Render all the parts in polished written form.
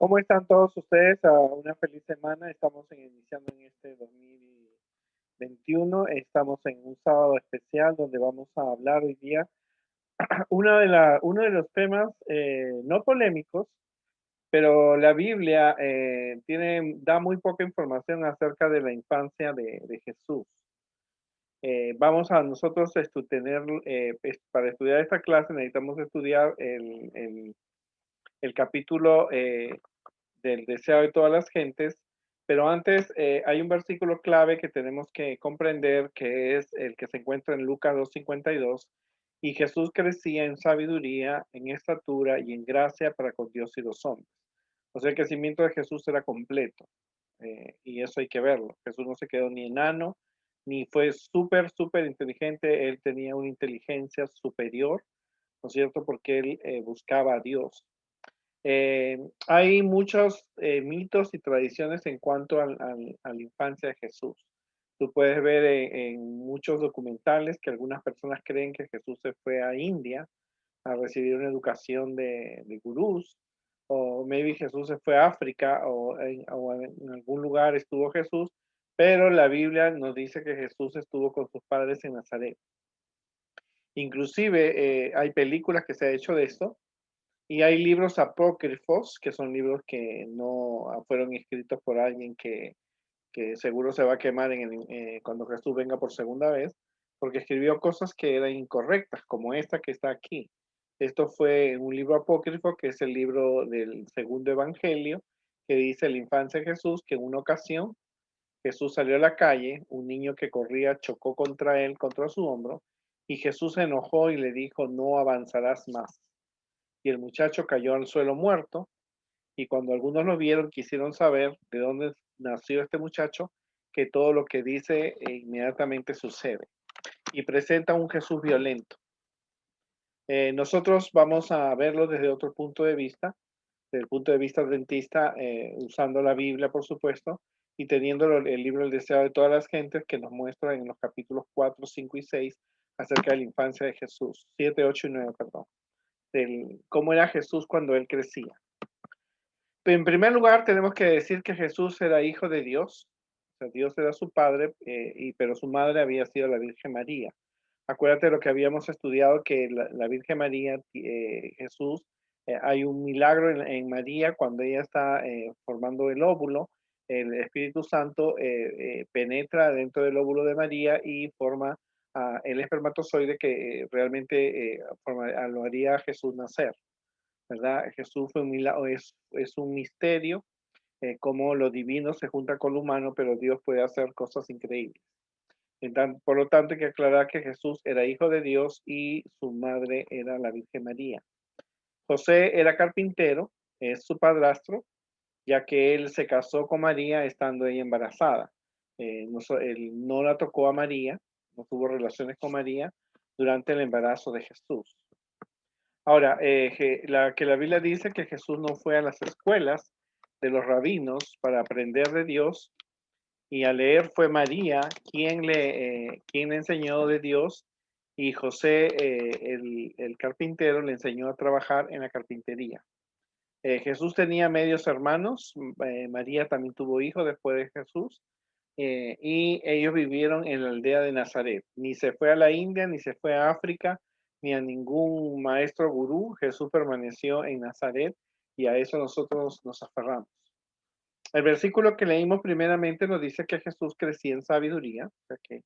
¿Cómo están todos ustedes? Una feliz semana. Estamos iniciando en este 2021. Estamos en un sábado especial donde vamos a hablar hoy día uno de los temas no polémicos, pero la Biblia da muy poca información acerca de la infancia de Jesús. Vamos a nosotros para estudiar esta clase necesitamos estudiar el capítulo del deseo de todas las gentes, pero antes hay un versículo clave que tenemos que comprender, que es el que se encuentra en Lucas 2:52, y Jesús crecía en sabiduría, en estatura y en gracia para con Dios y los hombres. O sea, el crecimiento de Jesús era completo, y eso hay que verlo. Jesús no se quedó ni enano, ni fue súper inteligente, él tenía una inteligencia superior, ¿no es cierto? Porque él buscaba a Dios. Hay muchos mitos y tradiciones en cuanto a la infancia de Jesús. Tú puedes ver en muchos documentales que algunas personas creen que Jesús se fue a India a recibir una educación de gurús, o maybe Jesús se fue a África o en algún lugar estuvo Jesús, pero la Biblia nos dice que Jesús estuvo con sus padres en Nazaret. Inclusive hay películas que se ha hecho de esto, y hay libros apócrifos, que son libros que no fueron escritos por alguien que seguro se va a quemar cuando Jesús venga por segunda vez, porque escribió cosas que eran incorrectas, como esta que está aquí. Esto fue un libro apócrifo, que es el libro del segundo evangelio, que dice la infancia de Jesús, que en una ocasión Jesús salió a la calle, un niño que corría chocó contra él, contra su hombro, y Jesús se enojó y le dijo, no avanzarás más. Y el muchacho cayó al suelo muerto, y cuando algunos lo vieron quisieron saber de dónde nació este muchacho, que todo lo que dice inmediatamente sucede, y presenta un Jesús violento. Nosotros vamos a verlo desde otro punto de vista, desde el punto de vista adventista, usando la Biblia, por supuesto, y teniendo el libro El deseo de todas las gentes, que nos muestra en los capítulos 4, 5 y 6 acerca de la infancia de Jesús, 7, 8 y 9, perdón, cómo era Jesús cuando él crecía. En primer lugar, tenemos que decir que Jesús era hijo de Dios, o sea, Dios era su padre, pero su madre había sido la Virgen María. Acuérdate de lo que habíamos estudiado, que la Virgen María, Jesús, hay un milagro en María cuando ella está formando el óvulo, el Espíritu Santo penetra dentro del óvulo de María y forma el espermatozoide que realmente lo haría Jesús nacer. ¿Verdad? Jesús fue un milagro, es un misterio, cómo lo divino se junta con lo humano, pero Dios puede hacer cosas increíbles. Por lo tanto, hay que aclarar que Jesús era hijo de Dios y su madre era la Virgen María. José era carpintero, es su padrastro, ya que él se casó con María estando ella embarazada. Él no la tocó a María, no tuvo relaciones con María durante el embarazo de Jesús. Ahora, que la Biblia dice que Jesús no fue a las escuelas de los rabinos para aprender de Dios y a leer, fue María quien le enseñó de Dios, y José, el carpintero, le enseñó a trabajar en la carpintería. Jesús tenía medios hermanos, María también tuvo hijos después de Jesús, y ellos vivieron en la aldea de Nazaret. Ni se fue a la India, ni se fue a África, ni a ningún maestro gurú. Jesús permaneció en Nazaret, y a eso nosotros nos aferramos. El versículo que leímos primeramente nos dice que Jesús crecía en sabiduría, o sea que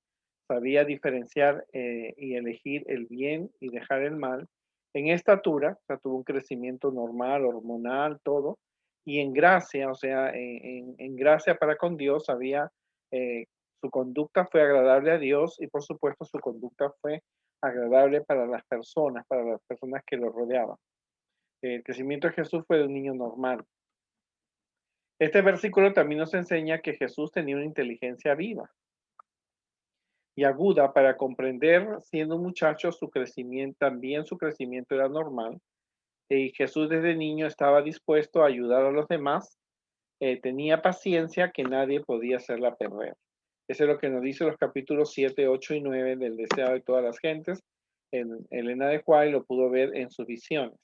sabía diferenciar y elegir el bien y dejar el mal. En estatura, o sea, tuvo un crecimiento normal, hormonal, todo. Y en gracia, o sea, en gracia para con Dios, eh, su conducta fue agradable a Dios, y por supuesto su conducta fue agradable para las personas que lo rodeaban. El crecimiento de Jesús fue de un niño normal. Este versículo también nos enseña que Jesús tenía una inteligencia viva y aguda para comprender, siendo un muchacho, también su crecimiento era normal, y Jesús desde niño estaba dispuesto a ayudar a los demás, tenía paciencia que nadie podía hacerla perder. Eso es lo que nos dice los capítulos 7, 8 y 9 del Deseo de todas las gentes. Elena de White lo pudo ver en sus visiones.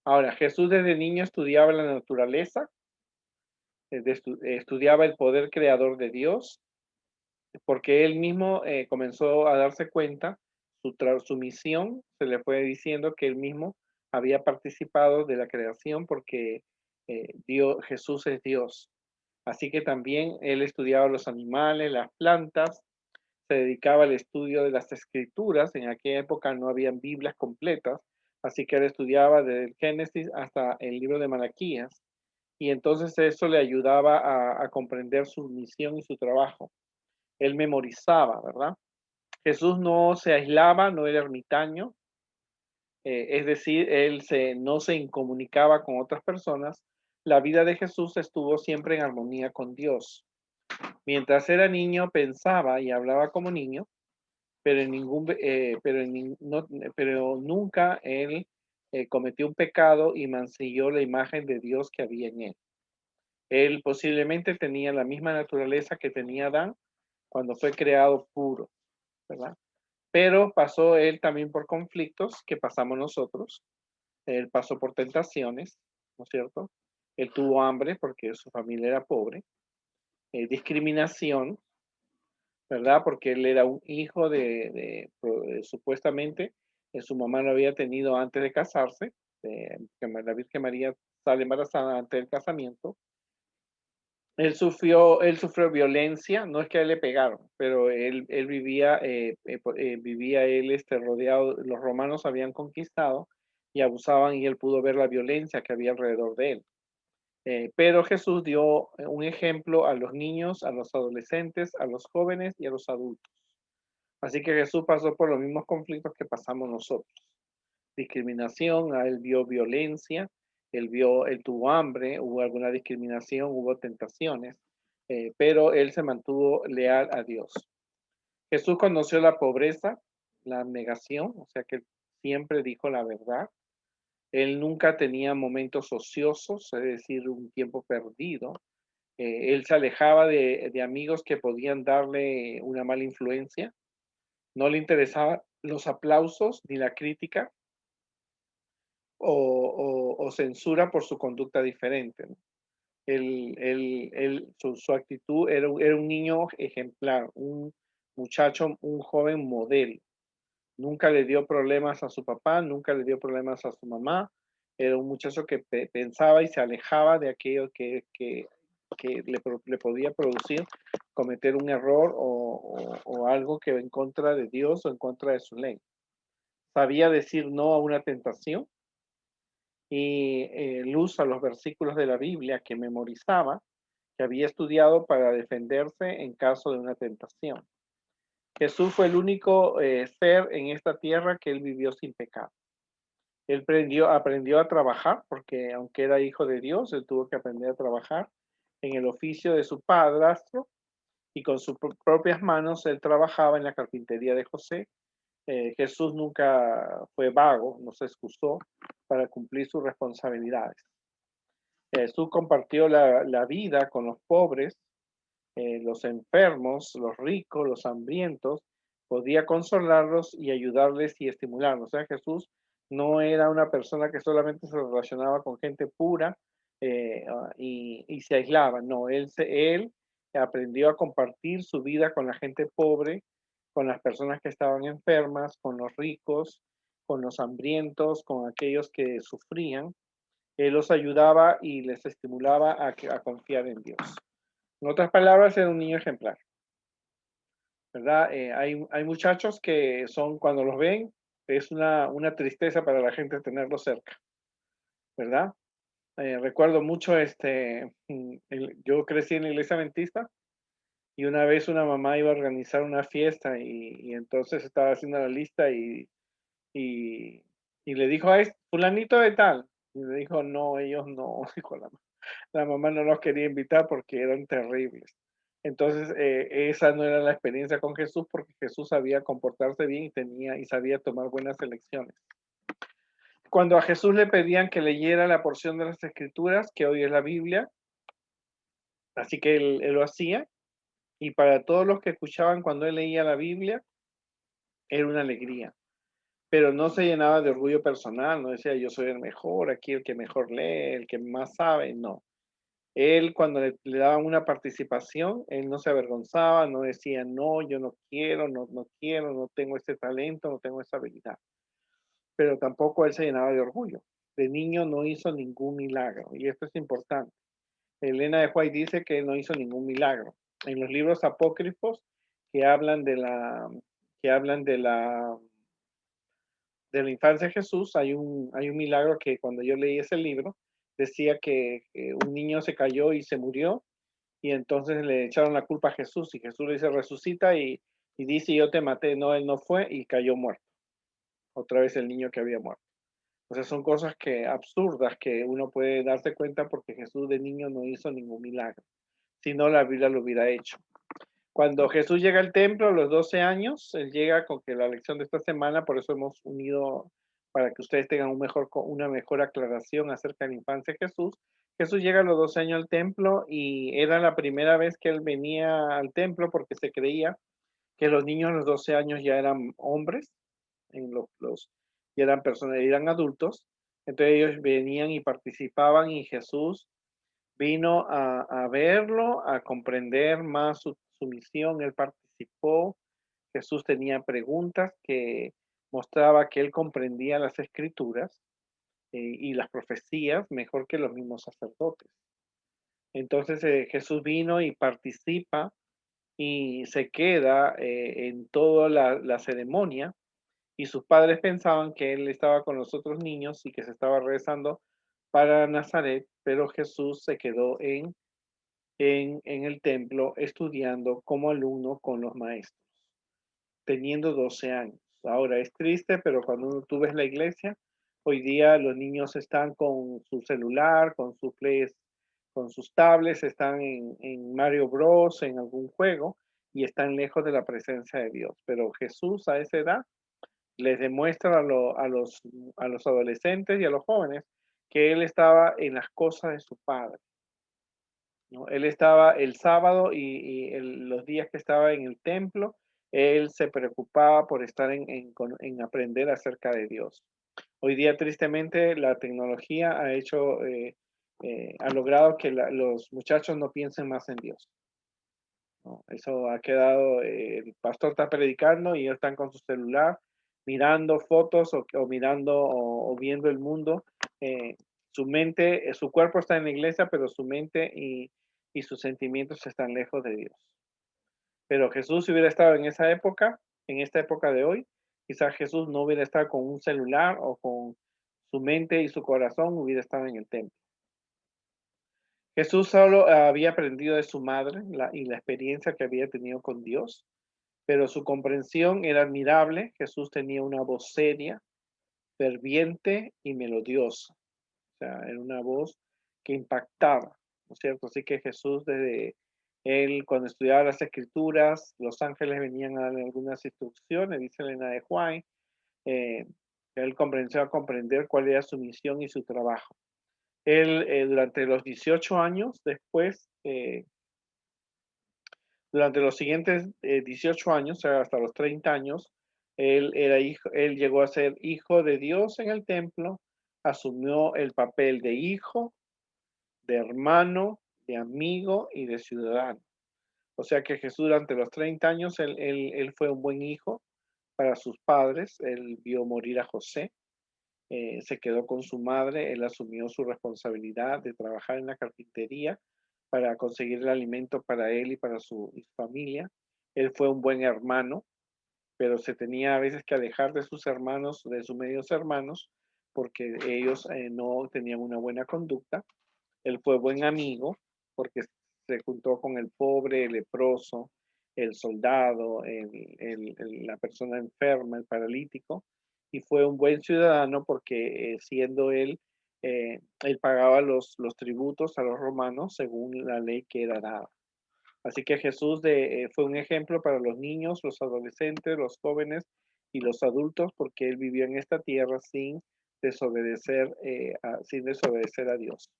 Ahora, Jesús desde niño estudiaba la naturaleza, estudiaba el poder creador de Dios, porque él mismo comenzó a darse cuenta, su misión se le fue diciendo que él mismo había participado de la creación porque Jesús es Dios. Así que también él estudiaba los animales, las plantas, se dedicaba al estudio de las escrituras. En aquella época no habían Biblias completas, así que él estudiaba desde el Génesis hasta el libro de Malaquías. Y entonces eso le ayudaba a comprender su misión y su trabajo. Él memorizaba, ¿verdad? Jesús no se aislaba, no era ermitaño, es decir, no se incomunicaba con otras personas. La vida de Jesús estuvo siempre en armonía con Dios. Mientras era niño pensaba y hablaba como niño, pero, en ningún, pero, en nin- no- pero nunca él cometió un pecado y mancilló la imagen de Dios que había en él. Él posiblemente tenía la misma naturaleza que tenía Adán cuando fue creado puro, ¿verdad? Pero pasó él también por conflictos que pasamos nosotros. Él pasó por tentaciones, ¿no es cierto? Él tuvo hambre porque su familia era pobre, discriminación, ¿verdad? Porque él era un hijo supuestamente, su mamá lo había tenido antes de casarse, que la Virgen María sale embarazada antes del casamiento. Él sufrió violencia, no es que a él le pegaron, pero él vivía, vivía él rodeado, los romanos habían conquistado y abusaban y él pudo ver la violencia que había alrededor de él. Pero Jesús dio un ejemplo a los niños, a los adolescentes, a los jóvenes y a los adultos. Así que Jesús pasó por los mismos conflictos que pasamos nosotros. Discriminación, él vio violencia, él tuvo hambre, hubo alguna discriminación, hubo tentaciones, pero él se mantuvo leal a Dios. Jesús conoció la pobreza, la abnegación, o sea que él siempre dijo la verdad. Él nunca tenía momentos ociosos, es decir, un tiempo perdido. Él se alejaba de amigos que podían darle una mala influencia. No le interesaban los aplausos ni la crítica o censura por su conducta diferente, ¿no? Su actitud era un niño ejemplar, un muchacho, un joven modelo. Nunca le dio problemas a su papá, nunca le dio problemas a su mamá. Era un muchacho que pensaba y se alejaba de aquello que le podía producir cometer un error o algo que en contra de Dios o en contra de su ley. Sabía decir no a una tentación y el uso a los versículos de la Biblia que memorizaba, que había estudiado para defenderse en caso de una tentación. Jesús fue el único ser en esta tierra que él vivió sin pecado. Él aprendió a trabajar, porque aunque era hijo de Dios, él tuvo que aprender a trabajar en el oficio de su padrastro y con sus propias manos él trabajaba en la carpintería de José. Jesús nunca fue vago, no se excusó para cumplir sus responsabilidades. Jesús compartió la vida con los pobres, los enfermos, los ricos, los hambrientos, podía consolarlos y ayudarles y estimularlos. O sea, Jesús no era una persona que solamente se relacionaba con gente pura y se aislaba. No, él aprendió a compartir su vida con la gente pobre, con las personas que estaban enfermas, con los ricos, con los hambrientos, con aquellos que sufrían. Él los ayudaba y les estimulaba a confiar en Dios. En otras palabras, era un niño ejemplar, ¿verdad? Hay muchachos que son, cuando los ven, es una tristeza para la gente tenerlos cerca, ¿verdad? Recuerdo mucho, yo crecí en la iglesia adventista y una vez una mamá iba a organizar una fiesta y entonces estaba haciendo la lista y, y le dijo a fulanito de tal, y le dijo, no, ellos no, dijo la mamá no los quería invitar porque eran terribles. Entonces, esa no era la experiencia con Jesús porque Jesús sabía comportarse bien y sabía tomar buenas elecciones. Cuando a Jesús le pedían que leyera la porción de las Escrituras, que hoy es la Biblia, así que él lo hacía, y para todos los que escuchaban cuando él leía la Biblia, era una alegría. pero no se llenaba de orgullo personal, no decía yo soy el mejor, aquí el que mejor lee, el que más sabe, no. Él cuando le daban una participación, él no se avergonzaba, no decía no, yo no quiero, no quiero, no tengo este talento, no tengo esa habilidad, pero tampoco él se llenaba de orgullo. De niño no hizo ningún milagro y esto es importante. Elena de White dice que él no hizo ningún milagro. En los libros apócrifos que hablan de la que hablan de la infancia de Jesús, hay un milagro que cuando yo leí ese libro decía que un niño se cayó y se murió y entonces le echaron la culpa a Jesús y Jesús le dice resucita y dice yo te maté, no, él no fue y cayó muerto. Otra vez el niño que había muerto. O sea, son cosas que absurdas que uno puede darse cuenta porque Jesús de niño no hizo ningún milagro. Si no, la Biblia lo hubiera hecho. Cuando Jesús llega al templo a los 12 años, él llega con que la lección de esta semana, por eso hemos unido para que ustedes tengan una mejor aclaración acerca de la infancia de Jesús. Jesús llega a los 12 años al templo y era la primera vez que él venía al templo porque se creía que los niños a los 12 años ya eran hombres, ya eran personas, eran adultos. Entonces ellos venían y participaban y Jesús vino a verlo, a comprender más su misión, él participó, Jesús tenía preguntas que mostraba que él comprendía las escrituras y las profecías mejor que los mismos sacerdotes. Entonces Jesús vino y participa y se queda en toda la ceremonia y sus padres pensaban que él estaba con los otros niños y que se estaba regresando para Nazaret, pero Jesús se quedó en el templo estudiando como alumno con los maestros, teniendo 12 años. Ahora es triste, pero cuando tú ves la iglesia, hoy día los niños están con su celular, con sus plays, con sus tablets, están en Mario Bros, en algún juego, y están lejos de la presencia de Dios. Pero Jesús a esa edad les demuestra a los adolescentes y a los jóvenes que Él estaba en las cosas de su Padre. ¿No? Él estaba el sábado y los días que estaba en el templo, él se preocupaba por estar en aprender acerca de Dios. Hoy día, tristemente, la tecnología ha logrado que los muchachos no piensen más en Dios. ¿No? Eso ha quedado, el pastor está predicando y ellos están con su celular mirando fotos o mirando o viendo el mundo. Su mente, su cuerpo está en la iglesia, pero su mente y sus sentimientos están lejos de Dios. Pero Jesús, si hubiera estado en esa época, en esta época de hoy, quizás Jesús no hubiera estado con un celular o con su mente y su corazón, hubiera estado en el templo. Jesús solo había aprendido de su madre y la experiencia que había tenido con Dios, pero su comprensión era admirable. Jesús tenía una voz seria, ferviente y melodiosa. O sea, era una voz que impactaba, ¿no es cierto? Así que Jesús, desde él, cuando estudiaba las escrituras, los ángeles venían a darle algunas instrucciones, dice Elena de White, eh, él comenzó a comprender cuál era su misión y su trabajo. Él, durante los 18 años después, durante los siguientes 18 años, o sea, hasta los 30 años, él llegó a ser hijo de Dios en el templo, asumió el papel de hijo, de hermano, de amigo y de ciudadano. O sea que Jesús durante los 30 años, él fue un buen hijo para sus padres, él vio morir a José, se quedó con su madre, él asumió su responsabilidad de trabajar en la carpintería para conseguir el alimento para él y para su familia. Él fue un buen hermano, pero se tenía a veces que alejar de sus hermanos, de sus medios hermanos, porque ellos no tenían una buena conducta. Él fue buen amigo porque se juntó con el pobre, el leproso, el soldado, la persona enferma, el paralítico, y fue un buen ciudadano porque siendo él pagaba los tributos a los romanos según la ley que era dada. Así que Jesús fue un ejemplo para los niños, los adolescentes, los jóvenes y los adultos porque él vivió en esta tierra sin desobedecer a Dios.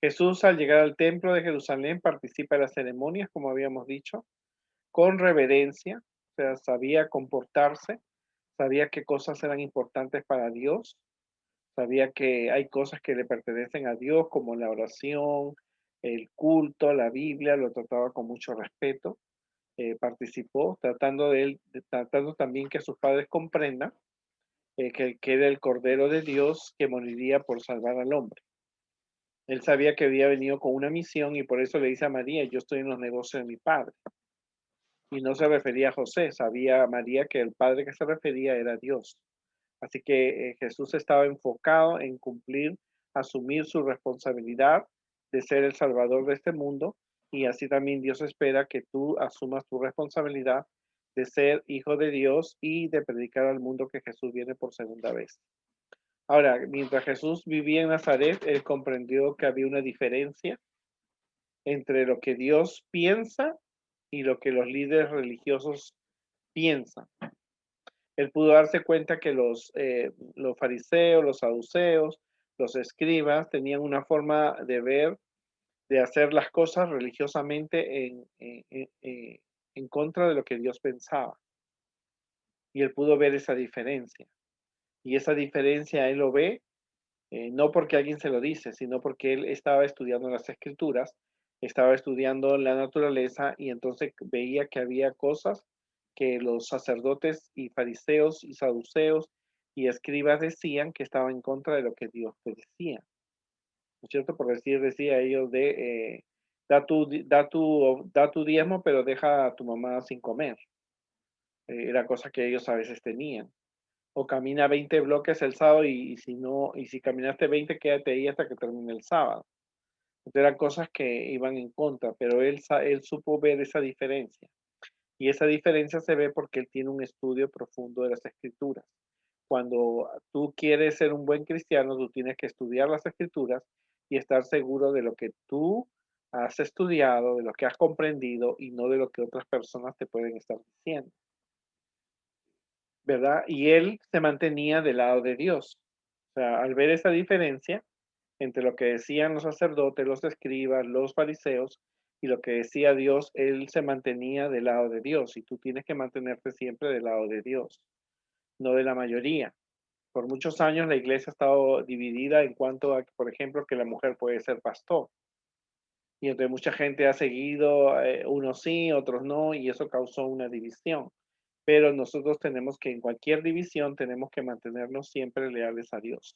Jesús, al llegar al templo de Jerusalén, participa de las ceremonias, como habíamos dicho, con reverencia, o sea, sabía comportarse, sabía qué cosas eran importantes para Dios, sabía que hay cosas que le pertenecen a Dios, como la oración, el culto, la Biblia, lo trataba con mucho respeto. Participó tratando tratando también que sus padres comprendan que era el Cordero de Dios que moriría por salvar al hombre. Él sabía que había venido con una misión y por eso le dice a María, yo estoy en los negocios de mi padre. Y no se refería a José, sabía María que el padre que se refería era Dios. Así que Jesús estaba enfocado en cumplir, asumir su responsabilidad de ser el salvador de este mundo, y así también Dios espera que tú asumas tu responsabilidad de ser hijo de Dios y de predicar al mundo que Jesús viene por segunda vez. Ahora, mientras Jesús vivía en Nazaret, él comprendió que había una diferencia entre lo que Dios piensa y lo que los líderes religiosos piensan. Él pudo darse cuenta que los fariseos, los saduceos, los escribas tenían una forma de ver, de hacer las cosas religiosamente en contra de lo que Dios pensaba. Y él pudo ver esa diferencia. Y esa diferencia él lo ve no porque alguien se lo dice, sino porque él estaba estudiando las escrituras, estaba estudiando la naturaleza y entonces veía que había cosas que los sacerdotes y fariseos y saduceos y escribas decían que estaban en contra de lo que Dios te decía. ¿No es cierto? Por decir, decía ellos da tu diezmo, pero deja a tu mamá sin comer. Era cosa que ellos a veces tenían. O camina 20 bloques el sábado y si no, y si caminaste 20 quédate ahí hasta que termine el sábado. Entonces eran cosas que iban en contra, pero él supo ver esa diferencia. Y esa diferencia se ve porque él tiene un estudio profundo de las escrituras. Cuando tú quieres ser un buen cristiano, tú tienes que estudiar las escrituras y estar seguro de lo que tú has estudiado, de lo que has comprendido y no de lo que otras personas te pueden estar diciendo. ¿Verdad? Y él se mantenía del lado de Dios. O sea, al ver esa diferencia entre lo que decían los sacerdotes, los escribas, los fariseos y lo que decía Dios, él se mantenía del lado de Dios y tú tienes que mantenerte siempre del lado de Dios, no de la mayoría. Por muchos años la iglesia ha estado dividida en cuanto a, por ejemplo, que la mujer puede ser pastor. Y entonces mucha gente ha seguido, unos sí, otros no, y eso causó una división. Pero nosotros tenemos que, en cualquier división, tenemos que mantenernos siempre leales a Dios.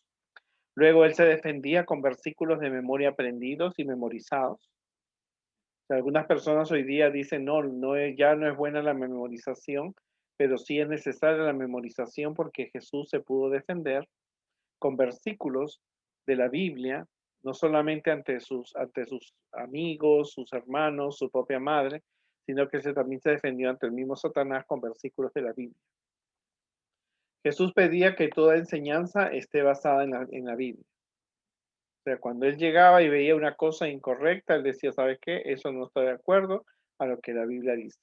Luego él se defendía con versículos de memoria aprendidos y memorizados. Algunas personas hoy día dicen, no, ya no es buena la memorización, pero sí es necesaria la memorización porque Jesús se pudo defender con versículos de la Biblia, no solamente ante sus amigos, sus hermanos, su propia madre, sino que también se defendió ante el mismo Satanás con versículos de la Biblia. Jesús pedía que toda enseñanza esté basada en la Biblia. O sea, cuando él llegaba y veía una cosa incorrecta, él decía, ¿sabes qué? Eso no está de acuerdo a lo que la Biblia dice.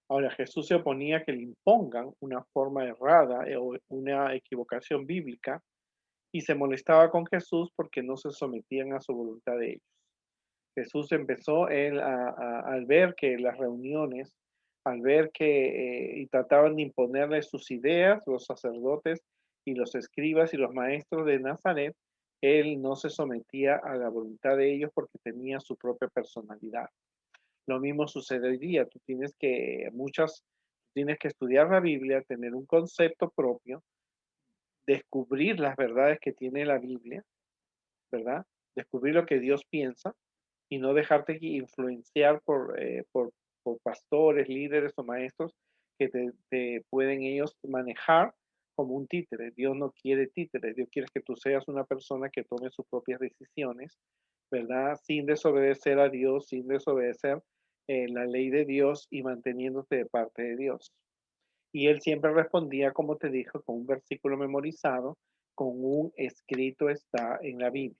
Ahora, Jesús se oponía a que le impongan una forma errada o una equivocación bíblica y se molestaba con Jesús porque no se sometían a su voluntad de ellos. Jesús empezó al ver que las reuniones, al ver que y trataban de imponerle sus ideas, los sacerdotes y los escribas y los maestros de Nazaret, él no se sometía a la voluntad de ellos porque tenía su propia personalidad. Lo mismo sucede hoy día. Tienes que estudiar la Biblia, tener un concepto propio, descubrir las verdades que tiene la Biblia, ¿verdad? Descubrir lo que Dios piensa y no dejarte influenciar por pastores, líderes o maestros que te pueden ellos manejar como un títere. Dios no quiere títeres, Dios quiere que tú seas una persona que tome sus propias decisiones, ¿verdad? Sin desobedecer a Dios, sin desobedecer la ley de Dios y manteniéndote de parte de Dios. Y él siempre respondía, como te dijo, con un versículo memorizado, con un escrito está en la Biblia.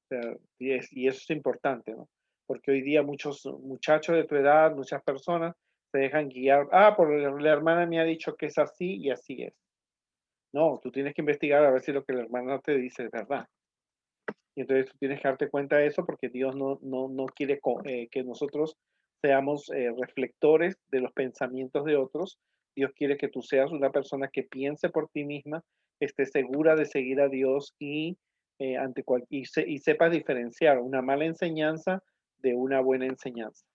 O sea, y eso es importante, ¿no? Porque hoy día muchos muchachos de tu edad, muchas personas se dejan guiar. Ah, por la hermana me ha dicho que es así y así es. No, tú tienes que investigar a ver si lo que la hermana te dice es verdad. Y entonces tú tienes que darte cuenta de eso porque Dios no quiere que nosotros seamos reflectores de los pensamientos de otros, Dios quiere que tú seas una persona que piense por ti misma, esté segura de seguir a Dios y, y sepas diferenciar una mala enseñanza de una buena enseñanza.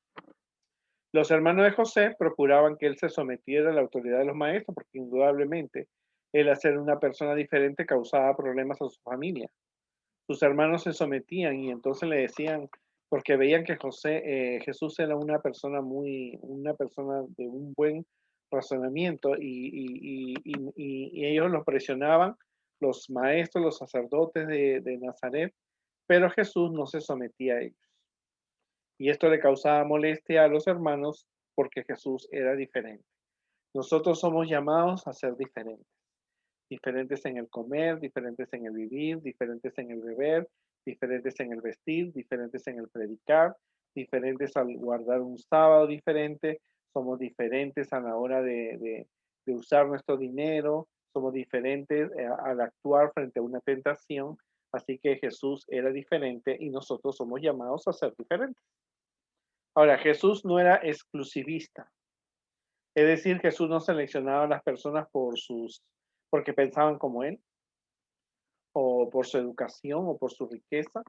Los hermanos de José procuraban que él se sometiera a la autoridad de los maestros, porque indudablemente él, al ser una persona diferente, causaba problemas a su familia. Sus hermanos se sometían y entonces le decían, porque veían que Jesús era una persona de un buen razonamiento y ellos lo presionaban, los maestros, los sacerdotes de Nazaret, pero Jesús no se sometía a ellos. Y esto le causaba molestia a los hermanos porque Jesús era diferente. Nosotros somos llamados a ser diferentes. Diferentes en el comer, diferentes en el vivir, diferentes en el beber, diferentes en el vestir, diferentes en el predicar, diferentes al guardar un sábado diferente, somos diferentes a la hora de usar nuestro dinero, somos diferentes al actuar frente a una tentación. Así que Jesús era diferente y nosotros somos llamados a ser diferentes. Ahora, Jesús no era exclusivista. Es decir, Jesús no seleccionaba a las personas porque pensaban como él, o por su educación, o por su riqueza,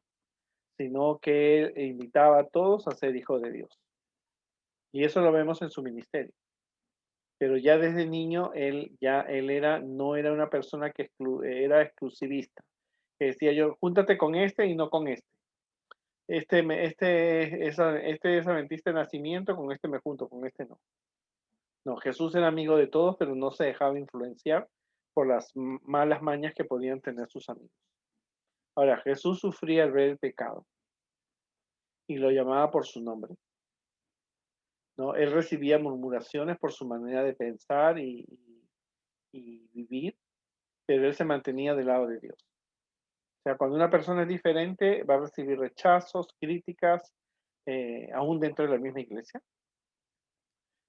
sino que él invitaba a todos a ser hijos de Dios. Y eso lo vemos en su ministerio. Pero ya desde niño, no era una persona que era exclusivista. Que decía yo, júntate con este y no con este. Este es adventista de nacimiento, con este me junto, con este no. No, Jesús era amigo de todos, pero no se dejaba influenciar por las malas mañas que podían tener sus amigos. Ahora, Jesús sufría al ver el pecado y lo llamaba por su nombre, ¿no? Él recibía murmuraciones por su manera de pensar y vivir, pero él se mantenía del lado de Dios. O sea, cuando una persona es diferente, va a recibir rechazos, críticas, aún dentro de la misma iglesia,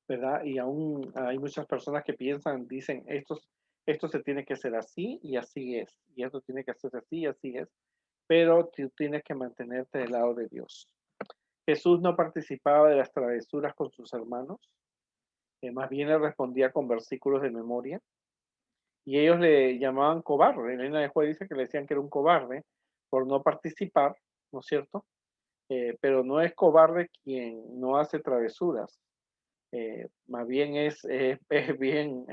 ¿verdad? Y aún hay muchas personas que dicen, esto se tiene que hacer así y así es, y esto tiene que hacerse así y así es, pero tú tienes que mantenerte del lado de Dios. Jesús no participaba de las travesuras con sus hermanos, más bien le respondía con versículos de memoria, y ellos le llamaban cobarde. Elena de Juez dice que le decían que era un cobarde por no participar, ¿no es cierto? Pero no es cobarde quien no hace travesuras, más bien es bien,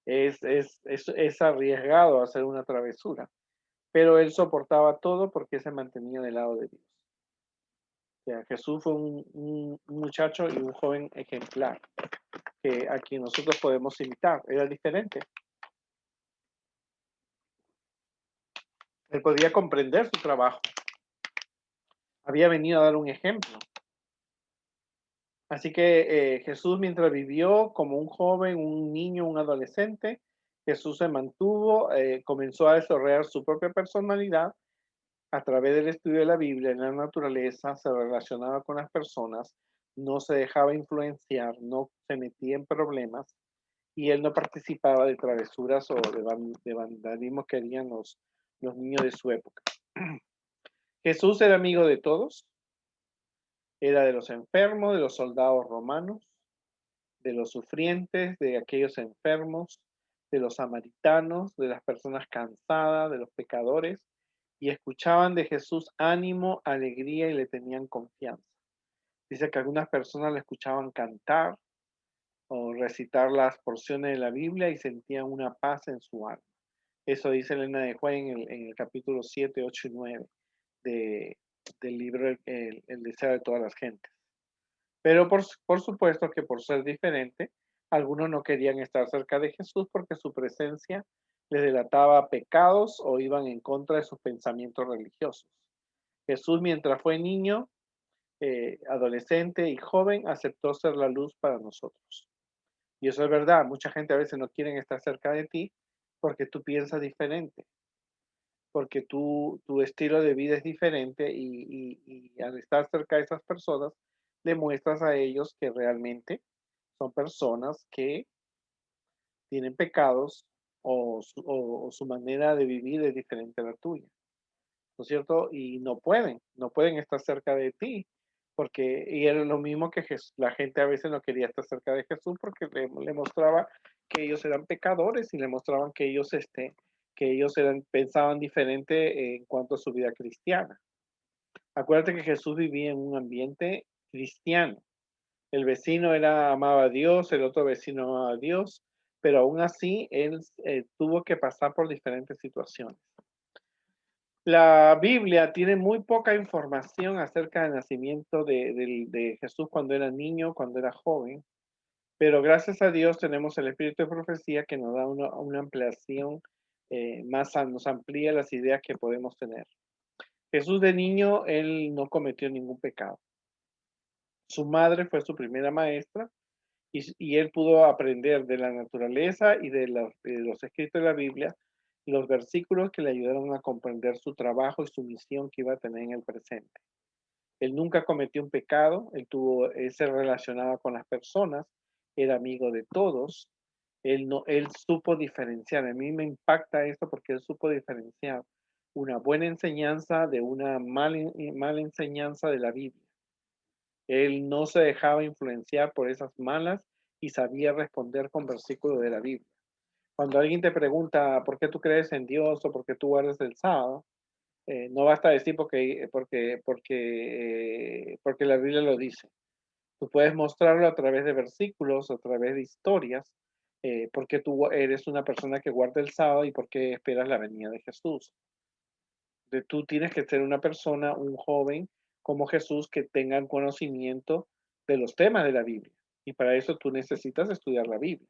es arriesgado hacer una travesura, pero él soportaba todo porque se mantenía del lado de Dios. O sea, Jesús fue un muchacho y un joven ejemplar a quien nosotros podemos imitar. Era diferente. Él podía comprender su trabajo. Había venido a dar un ejemplo. Así que Jesús, mientras vivió como un joven, un niño, un adolescente, Jesús se mantuvo, comenzó a desarrollar su propia personalidad a través del estudio de la Biblia, en la naturaleza, se relacionaba con las personas, no se dejaba influenciar, no se metía en problemas y él no participaba de travesuras o de vandalismo que harían los niños de su época. Jesús era amigo de todos, era de los enfermos, de los soldados romanos, de los sufrientes, de aquellos enfermos, de los samaritanos, de las personas cansadas, de los pecadores, y escuchaban de Jesús ánimo, alegría y le tenían confianza. Dice que algunas personas le escuchaban cantar o recitar las porciones de la Biblia y sentían una paz en su alma. Eso dice Elena de Juan en el capítulo 7, 8 y 9 del libro el deseo de todas las gentes. Pero por supuesto que por ser diferente, algunos no querían estar cerca de Jesús porque su presencia les delataba pecados o iban en contra de sus pensamientos religiosos. Jesús, mientras fue niño, adolescente y joven, aceptó ser la luz para nosotros. Y eso es verdad, mucha gente a veces no quiere estar cerca de ti porque tú piensas diferente, porque tu estilo de vida es diferente y al estar cerca de esas personas, demuestras a ellos que realmente son personas que tienen pecados o su manera de vivir es diferente a la tuya, ¿no es cierto? Y no pueden estar cerca de ti y era lo mismo que la gente a veces no quería estar cerca de Jesús porque le mostraba que ellos eran pecadores y le mostraban que ellos pensaban diferente en cuanto a su vida cristiana. Acuérdate que Jesús vivía en un ambiente cristiano. El vecino amaba a Dios, el otro vecino amaba a Dios, pero aún así él tuvo que pasar por diferentes situaciones. La Biblia tiene muy poca información acerca del nacimiento de Jesús cuando era niño, cuando era joven, pero gracias a Dios tenemos el espíritu de profecía que nos da una ampliación, nos amplía las ideas que podemos tener. Jesús de niño, él no cometió ningún pecado. Su madre fue su primera maestra y él pudo aprender de la naturaleza y de los escritos de la Biblia, los versículos que le ayudaron a comprender su trabajo y su misión que iba a tener en el presente. Él nunca cometió un pecado, él se relacionaba con las personas, era amigo de todos, él supo diferenciar. A mí me impacta esto porque él supo diferenciar una buena enseñanza de una mala enseñanza de la Biblia. Él no se dejaba influenciar por esas malas y sabía responder con versículos de la Biblia. Cuando alguien te pregunta por qué tú crees en Dios o por qué tú guardas el sábado, no basta decir porque la Biblia lo dice. Tú puedes mostrarlo a través de versículos, a través de historias, porque tú eres una persona que guarda el sábado y porque esperas la venida de Jesús. Tú tienes que ser una persona, un joven como Jesús que tenga conocimiento de los temas de la Biblia. Y para eso tú necesitas estudiar la Biblia.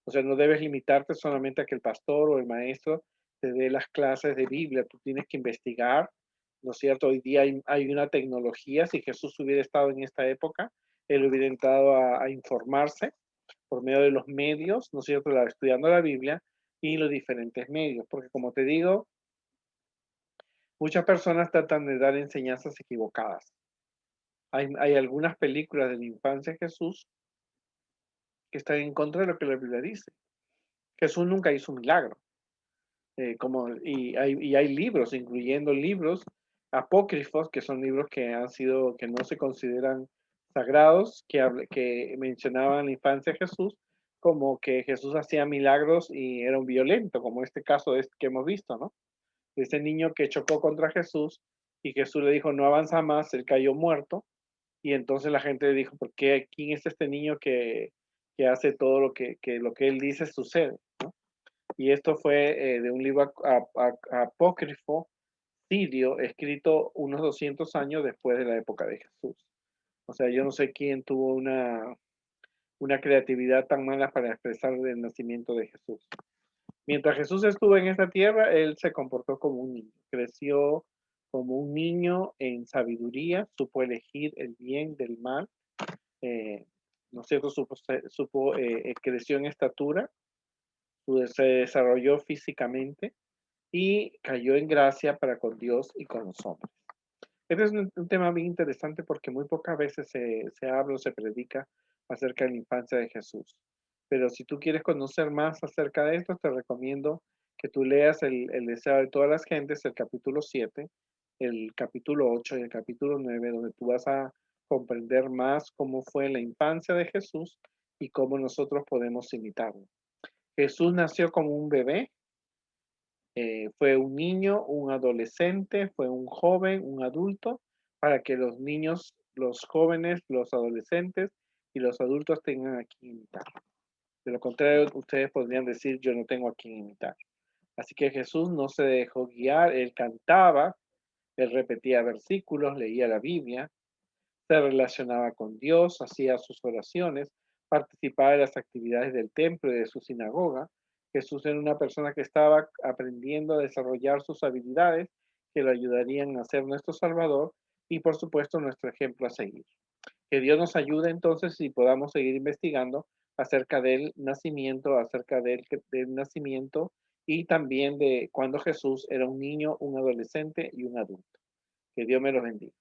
O sea, no debes limitarte solamente a que el pastor o el maestro te dé las clases de Biblia. Tú tienes que investigar, ¿no es cierto? Hoy día hay una tecnología. Si Jesús hubiera estado en esta época, él hubiera entrado a informarse por medio de los medios, ¿no es cierto? Estudiando la Biblia y los diferentes medios. Porque como te digo, muchas personas tratan de dar enseñanzas equivocadas. Hay algunas películas de la infancia de Jesús que están en contra de lo que la Biblia dice. Jesús nunca hizo un milagro. Y hay libros, incluyendo libros apócrifos, que son libros que no se consideran sagrados, que mencionaban la infancia de Jesús, como que Jesús hacía milagros y era un violento, como este caso que hemos visto, ¿no? Ese niño que chocó contra Jesús y Jesús le dijo, no avanza más, él cayó muerto. Y entonces la gente le dijo, ¿quién es este niño que hace todo lo que él dice sucede? ¿No? Y esto fue de un libro apócrifo sirio, escrito unos 200 años después de la época de Jesús. O sea, yo no sé quién tuvo una creatividad tan mala para expresar el nacimiento de Jesús. Mientras Jesús estuvo en esta tierra, él se comportó como un niño, creció como un niño en sabiduría, supo elegir el bien del mal, eh, ¿no es cierto? Creció en estatura, se desarrolló físicamente y cayó en gracia para con Dios y con los hombres. Este es un tema bien interesante porque muy pocas veces se habla o se predica acerca de la infancia de Jesús. Pero si tú quieres conocer más acerca de esto, te recomiendo que tú leas el deseo de todas las gentes, el capítulo 7, el capítulo 8 y el capítulo 9, donde tú vas a comprender más cómo fue la infancia de Jesús y cómo nosotros podemos imitarlo. Jesús nació como un bebé, fue un niño, un adolescente, fue un joven, un adulto, para que los niños, los jóvenes, los adolescentes y los adultos tengan a quien imitar. De lo contrario, ustedes podrían decir, yo no tengo a quien imitar. Así que Jesús no se dejó guiar, él cantaba, él repetía versículos, leía la Biblia, se relacionaba con Dios, hacía sus oraciones, participaba de las actividades del templo y de su sinagoga. Jesús era una persona que estaba aprendiendo a desarrollar sus habilidades que lo ayudarían a ser nuestro Salvador y por supuesto nuestro ejemplo a seguir. Que Dios nos ayude entonces y podamos seguir investigando acerca del nacimiento, del nacimiento y también de cuando Jesús era un niño, un adolescente y un adulto. Que Dios me lo bendiga.